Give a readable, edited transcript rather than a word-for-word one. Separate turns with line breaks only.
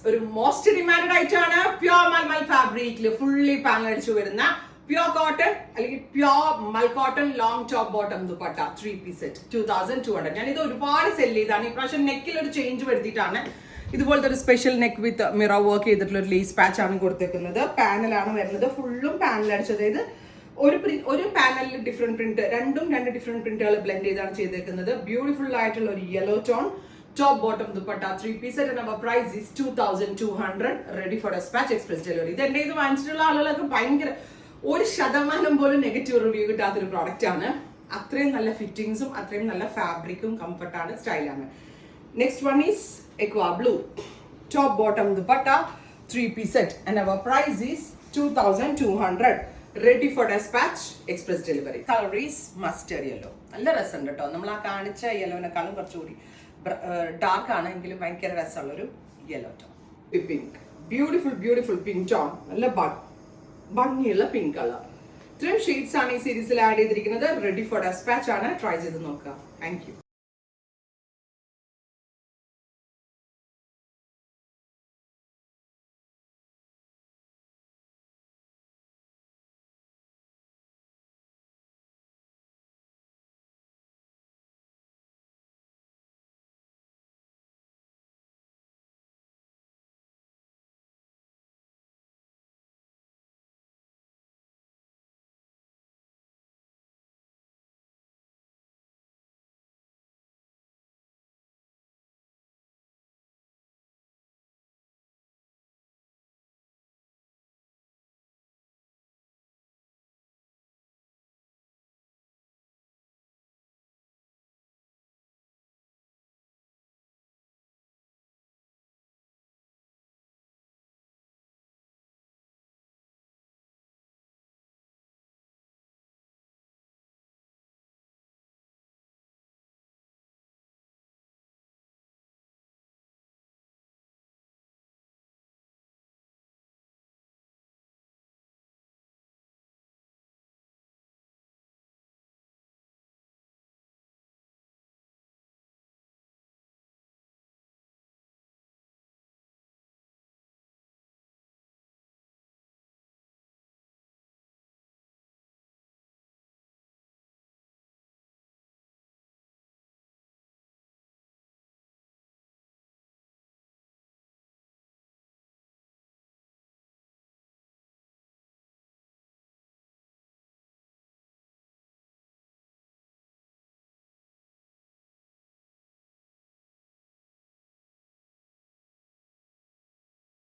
ഒരു most demand ആയിട്ടാണ് pure malmal ഫാബ്രിക്കിൽ ഫുള്ളി പാനൽ അടിച്ചു വരുന്ന പ്യോർ കോട്ടൺ അല്ലെങ്കിൽ പ്യോർ മൽ cotton long top bottom dupatta 3-piece set 2200. ഞാൻ ഇത് ഒരുപാട് സെല് ചെയ്താണ്. ഇപ്രാവശ്യം നെക്കിൽ ഒരു ചേഞ്ച് വരുത്തിയിട്ടാണ് ഇതുപോലത്തെ ഒരു സ്പെഷ്യൽ നെക്ക് വിത്ത് മിറർ വർക്ക് ചെയ്തിട്ടുള്ള ഒരു ലേസ് പാച്ച് ആണ് കൊടുത്തേക്കുന്നത്. പാനലാണ് വരുന്നത്, ഫുള്ളും പാനൽ അടിച്ചത്. അതായത് ഒരു പാനലിൽ ഡിഫറെന്റ് പ്രിന്റ്, രണ്ട് ഡിഫറെന്റ് പ്രിന്റുകൾ ബ്ലെൻഡ് ചെയ്താണ് ചെയ്തേക്കുന്നത്. ബ്യൂട്ടിഫുൾ ആയിട്ടുള്ള ഒരു yellow tone top bottom dupatta 3-piece set and our price is 2200. ready for dispatch, express delivery. ഇത് എന്റെ ഇത് വാങ്ങിച്ചിട്ടുള്ള ആളുകൾക്ക് ഭയങ്കര 1% പോലും നെഗറ്റീവ് റിവ്യൂ കിട്ടാത്തൊരു പ്രോഡക്റ്റ് ആണ്. അത്രയും നല്ല ഫിറ്റിംഗ്സും അത്രയും നല്ല ഫാബ്രിക്കും കംഫർട്ടാണ്, സ്റ്റൈലാണ്. Next one is aqua blue top bottom dupatta 3-piece set and our price is 2200. ready for dispatch, express delivery. color is mustard yellow. നല്ല രസമുണ്ട് കേട്ടോ. നമ്മൾ ആ കാണിച്ച യെല്ലോനെക്കാളും കുറച്ചുകൂടി ഡാർക്ക് ആണെങ്കിലും ഭയങ്കര രസമുള്ളൊരു yellow tone. Pink, beautiful pink tone, നല്ല ഭംഗിയുള്ള പിങ്ക് കളർ. ഇത്രയും ഷെയ്ഡ്സ് ആണ് ഈ സീരീസിൽ ആഡ് ചെയ്തിരിക്കുന്നത്. റെഡി ഫോർ ഡെസ്പാച്ച് ആണ്. ട്രൈ ചെയ്ത് നോക്കുക. Thank you.